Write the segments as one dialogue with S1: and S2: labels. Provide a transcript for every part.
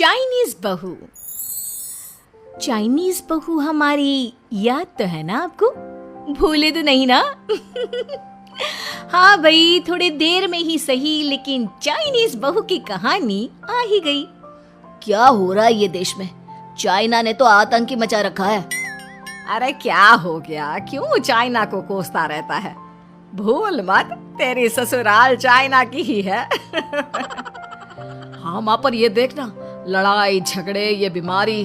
S1: Chinese बहू। Chinese बहू हमारी याद तो है ना आपको? भूले तो नहीं ना? हाँ भाई, थोड़ी देर में ही सही, लेकिन चाइनीज बहू की कहानी आ ही गई।
S2: क्या हो रहा है ये देश में? चाइना ने तो आतंक ही मचा रखा है।
S1: अरे क्या हो गया? क्यों चाइना को कोसता रहता है? भूल मत, तेरी ससुराल चाइना की ही है।
S2: हाँ माँ, पर ये देखना, लड़ाई झगड़े, ये बीमारी,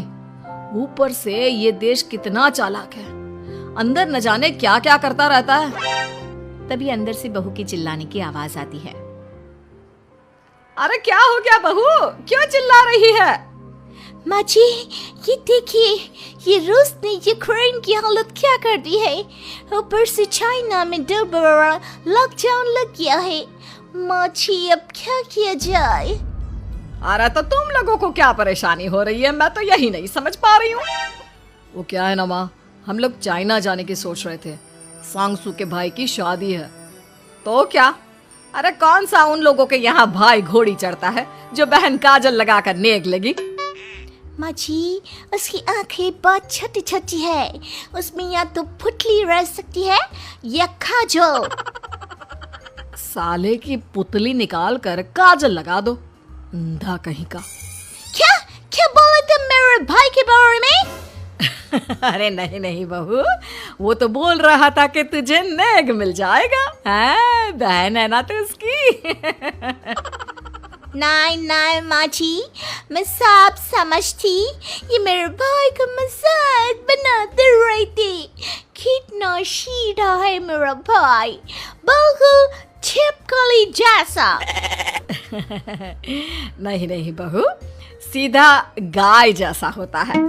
S2: ऊपर से ये देश कितना चालाक है, अंदर न जाने क्या क्या करता रहता है।
S1: तभी अंदर से बहू की चिल्लाने की आवाज आती है।
S2: अरे क्या हो गया बहू, क्यों चिल्ला रही है?
S3: माँ जी, ये देखिए, ये रूस ने यूक्रेन की हालत क्या कर दी है। ऊपर से चाइना में 2 बड़ा लॉकडाउन लग गया है। माँ जी, अब क्या किया जाए?
S2: अरे तो तुम लोगों को क्या परेशानी हो रही है, मैं तो यही नहीं समझ पा रही हूँ। वो क्या है ना माँ, हम लोग चाइना जाने की सोच रहे थे, सांगसू के भाई की शादी है। तो क्या? अरे कौन सा उन लोगों के यहाँ भाई घोड़ी चढ़ता है जो बहन काजल लगाकर नेक लगी।
S3: माँ जी, उसकी आंखें बहुत छोटी छोटी है, उसमें या तो पुतली रह सकती है या काजल।
S2: साले की पुतली निकाल कर काजल लगा दो, अंधा कहीं का।
S3: क्या क्या बोले तुम मेरे भाई के बारे में?
S2: अरे नहीं नहीं बहू, वो तो बोल रहा था कि तुझे नेग मिल जाएगा। हैं, बहन है ना तो उसकी।
S3: नहीं नहीं माँ जी, मैं सब समझती, ये मेरे भाई का मजाक बनाते रहते। कितना सीधा है मेरा भाई, बिल्कुल छिपकली जैसा।
S2: नहीं नहीं बहू, सीधा गाय जैसा होता है।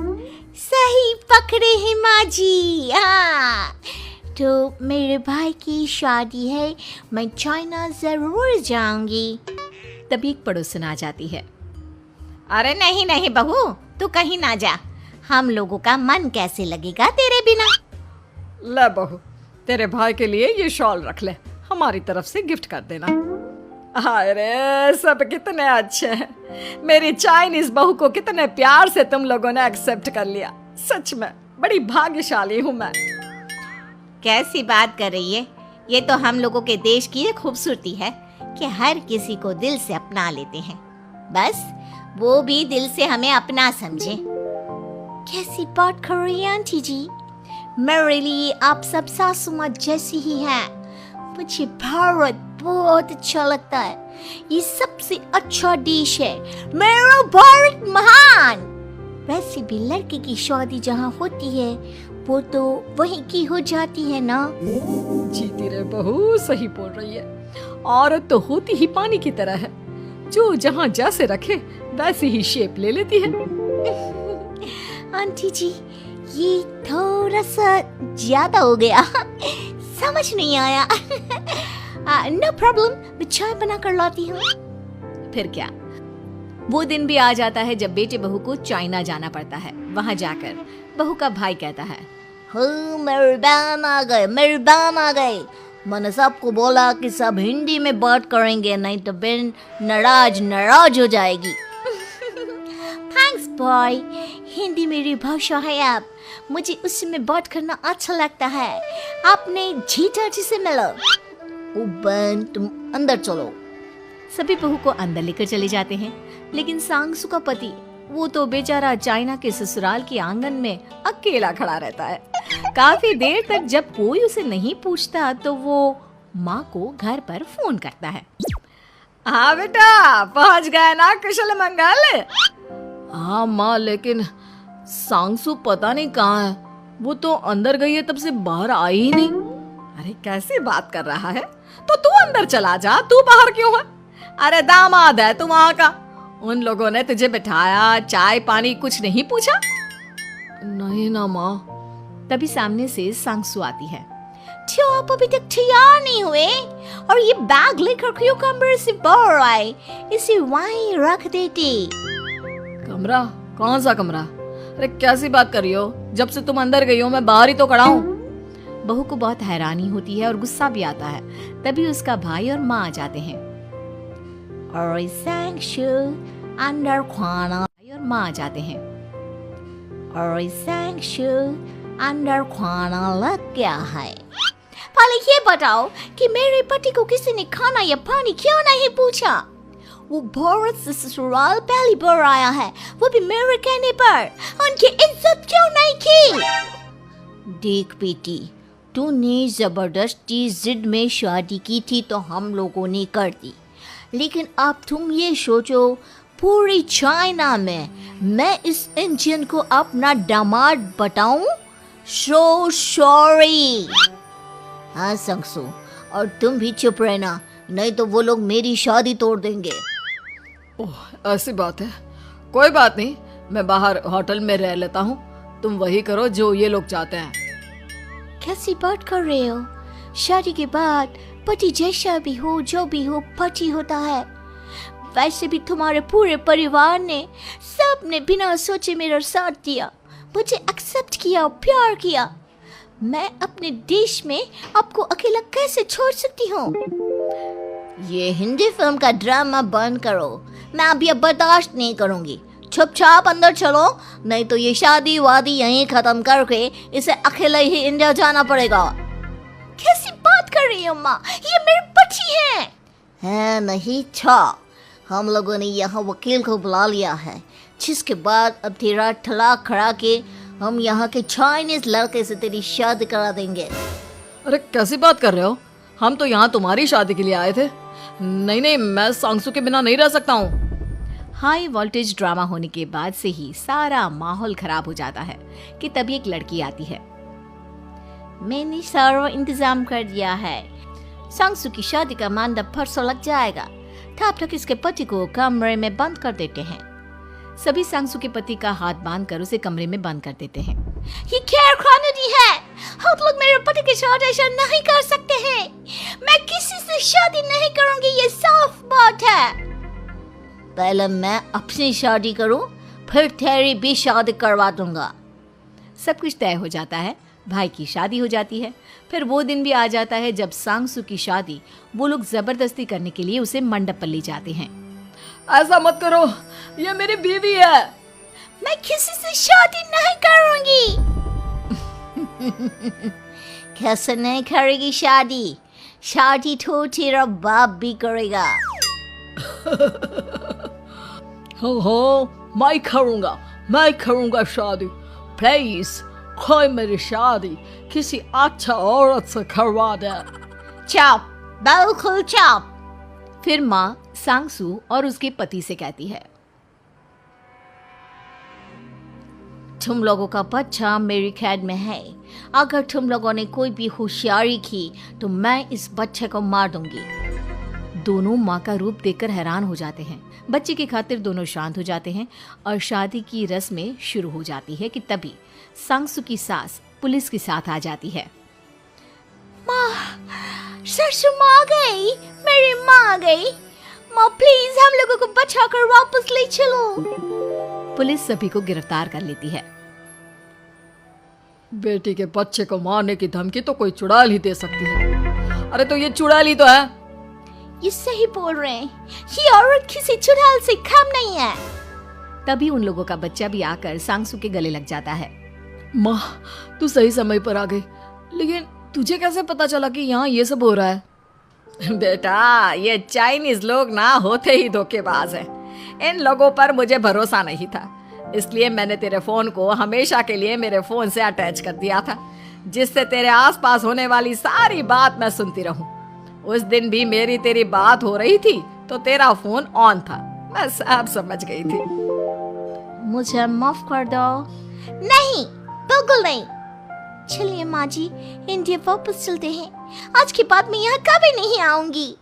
S3: सही पकड़े हैं माँ जी। हाँ, तो मेरे भाई की शादी है, मैं चाइना जरूर जाऊंगी।
S1: तभी एक पड़ोसन आ जाती है।
S3: अरे नहीं नहीं बहू, तू कहीं ना जा, हम लोगों का मन कैसे लगेगा तेरे बिना।
S2: ले बहू, तेरे भाई के लिए ये शॉल रख ले, हमारी तरफ से गिफ्ट कर देना। अरे सब कितने अच्छे हैं, मेरी चाइनीज बहू को कितने प्यार से तुम लोगों ने एक्सेप्ट कर लिया। सच में बड़ी भाग्यशाली हूँ मैं।
S3: कैसी बात कर रही है? ये तो हम लोगों के देश की एक खूबसूरती है कि हर किसी को दिल से अपना लेते हैं, बस वो भी दिल से हमें अपना समझे। कैसी बात कर रही है आंटी जी? मेरे लिए आप सब सासू माँ जैसी ही हैं। मुझे भारत बहुत अच्छा लगता है, ये सबसे अच्छा देश है, मेरा भारत महान। वैसे भी लड़के की शादी जहाँ होती है वो तो वहीं की हो जाती है ना।
S2: जीती रे बहू, सही बोल रही है। औरत तो होती ही पानी की तरह है, जो जहाँ जैसे रखे वैसी ही शेप ले लेती है।
S3: आंटी जी, ये थोड़ा सा ज्यादा हो गया, समझ नहीं आया। नो प्रॉब्लम, मैं चाय बना कर लाती हूँ।
S1: फिर क्या, वो दिन भी आ जाता है जब बेटे बहू को चाइना जाना पड़ता है। वहाँ जाकर बहू का भाई कहता है,
S3: मेरे बहन आ गए, मेरे बहन आ गए। मैंने सबको बोला कि सब हिंदी में बात करेंगे, नहीं तो बहन नाराज हो जाएगी। थैंक्स बॉय, हिंदी मेरी भाषा है। आप मुझे उसमें बात करना अच्छा लगता है। आपने जीजा जी से मिलो। ओ बहन, तुम अंदर चलो।
S1: सभी बहू को अंदर लेकर चले जाते हैं, लेकिन सांगसू का पति, वो तो बेचारा चाइना के ससुराल के आंगन में अकेला खड़ा रहता है। काफी देर तक जब कोई उसे नहीं पूछता तो वो माँ को घर पर फोन करता है।
S2: हाँ बेटा, पहुँच गए ना कुशल मंगल? हाँ माँ, लेकिन सांगसू पता नहीं कहाँ है, वो तो अंदर गई है, तब से बाहर आई ही नहीं। अरे कैसी बात कर रहा है? तो तू अंदर चला जा, तू बाहर क्यों है? अरे दामाद है तू वहाँ का, उन लोगों ने तुझे बिठाया, चाय पानी कुछ नहीं पूछा? नहीं ना माँ।
S1: तभी सामने से सांगसू आती है।
S3: क्यों आप अभी तक तैयार नहीं हुए? और ये बैग लेकर क्यों कमरे से बाहर आए? इसे वहीं रख देते।
S2: कमरा? कौन सा कमरा? अरे कैसी बात कर रही हो? जब से तुम अंदर गई हो मैं बाहर ही तो खड़ा हूँ।
S1: बहू को बहुत हैरानी होती है और गुस्सा भी आता है। तभी उसका भाई और माँ आ जाते हैं।
S3: और सांगसू, अंदर खाना।
S1: भाई और माँ आ जाते हैं।
S3: और सांशु अंदर खाना लग गया है। पहले ये बताओ कि मेरे पति को किसी ने खाना या पानी क्यों नहीं पूछा? वो भारत से ससुराल पहली बार आया है, वो भी मेरे कहने पर। उनकी इज्जत क्यों नहीं की? देख बेटी, तूने जबरदस्ती जिद में शादी की थी तो हम लोगों ने कर दी, लेकिन अब तुम ये सोचो, पूरी चाइना में मैं इस इंडियन को अपना दामाद बताऊं? So sorry. हाँ संगसू, और तुम भी चुप रहना, नहीं तो वो लोग मेरी शादी तोड़ देंगे।
S2: ओह, ऐसी बात है। कोई बात नहीं, मैं बाहर होटल में रह लेता हूँ, तुम वही करो जो ये लोग चाहते हैं।
S3: कैसी बात कर रहे हो? शादी के बाद पति जैसा भी हो, जो भी हो, पति होता है। वैसे भी तुम्हारे पूरे परिवार ने, सबने बिना सोचे मेरा साथ दिया, मुझे एक्सेप्ट किया, प्यार किया। मैं अपने देश में आपको अकेला कैसे छोड़ सकती हूँ? ये हिंदी फिल्म का ड्रामा बंद करो, मैं अभी अब बर्दाश्त नहीं करूँगी। चुपचाप अंदर चलो, नहीं तो ये शादी वादी यहीं खत्म करके इसे अकेले ही इंडिया जाना पड़ेगा। कैसी बात कर रही हो माँ? ये मेरे पति हैं। है नहीं था, हम लोगों ने यहाँ वकील को बुला लिया है, जिसके बाद अब तेरा तलाक करा के हम यहाँ के चाइनीज लड़के से तेरी शादी करा देंगे।
S2: अरे कैसी बात कर रहे हो? हम तो यहाँ तुम्हारी शादी के लिए आए थे। नहीं, मैं सांगसू के बिना नहीं रह सकता हूँ।
S1: हाई वोल्टेज ड्रामा होने के बाद से ही सारा माहौल खराब हो जाता है कि तभी एक लड़की आती है।
S3: मैंने सारा इंतजाम कर दिया है, सांगसू की शादी का मंडप परसों लग जाएगा, तब तक इसके पति को कमरे में बंद कर देते हैं।
S1: सभी सांगसू के पति का हाथ बांधकर उसे कमरे में बंद कर देते हैं।
S3: ये क्या कानूनी है? आप लोग मेरे पति के साथ ऐसा नहीं कर सकते हैं। मैं किसी से शादी नहीं करूंगी, ये साफ बात है। पहले मैं अपनी शादी करूं, फिर तेरी भी शादी करवा दूंगा।
S1: सब कुछ तय हो जाता है, भाई की शादी हो जाती है। फिर वो दिन भी आ जाता है जब सांगसू की शादी वो लोग जबरदस्ती करने के लिए उसे मंडप पर ले जाते हैं।
S2: ऐसा मत करो, ये मेरी बीवी है।
S3: मैं किसी से शादी नहीं करूंगी। कैसे नहीं करेगी शादी? शादी तो तेरा बाप भी करेगा।
S2: हो, मैं करूंगा शादी। प्लीज कोई मेरी शादी किसी अच्छा औरत से करवा दे।
S3: चुप, बिल्कुल चुप।
S1: फिर माँ सांगसू और उसके पति से कहती है,
S3: तुम लोगों का बच्चा मेरी कैद में है। अगर तुम लोगों ने कोई भी होशियारी की तो मैं इस बच्चे को मार दूंगी।
S1: दोनों माँ का रूप देखकर हैरान हो जाते हैं। बच्चे की खातिर दोनों शांत हो जाते हैं और शादी की रस्में शुरू हो जाती है कि तभी सांगसू की सास पुलिस के साथ आ जाती है।
S3: माँ, ससुर माँ आ गई, मेरी माँ आ गई। माँ प्लीज हम लोगों को बचाकर वापस ले चलो।
S1: पुलिस सभी को गिरफ्तार कर लेती है।
S2: बेटी के बच्चे को मारने की धमकी तो कोई चुड़ैल ही दे सकती है। अरे तो ये चुड़ैल ही तो है।
S3: ये सही बोल रहे हैं, ये औरत किसी चुड़ैल से कम नहीं है।
S1: तभी उन लोगों का बच्चा भी आकर सांगसू के गले लग जाता है।
S2: माँ, तू सही समय पर आ गई, लेकिन तुझे कैसे पता चला कि यहाँ ये सब हो रहा है?
S1: बेटा, ये चाइनीज लोग ना होते ही धोखेबाज हैं। इन लोगों पर मुझे भरोसा नहीं था, इसलिए मैंने तेरे फोन को हमेशा के लिए मेरे फोन से अटैच कर दिया था, जिससे तेरे आसपास होने वाली सारी बात मैं सुनती रहूं। उस दिन भी मेरी तेरी बात हो रही थी तो तेरा फोन ऑन था, मैं सब समझ गई थी।
S3: मुझे माफ कर दो। नहीं, बिल्कुल नहीं। चलिए माँ जी, इंडिया वापस चलते हैं। आज के बाद मैं यहाँ कभी नहीं आऊंगी।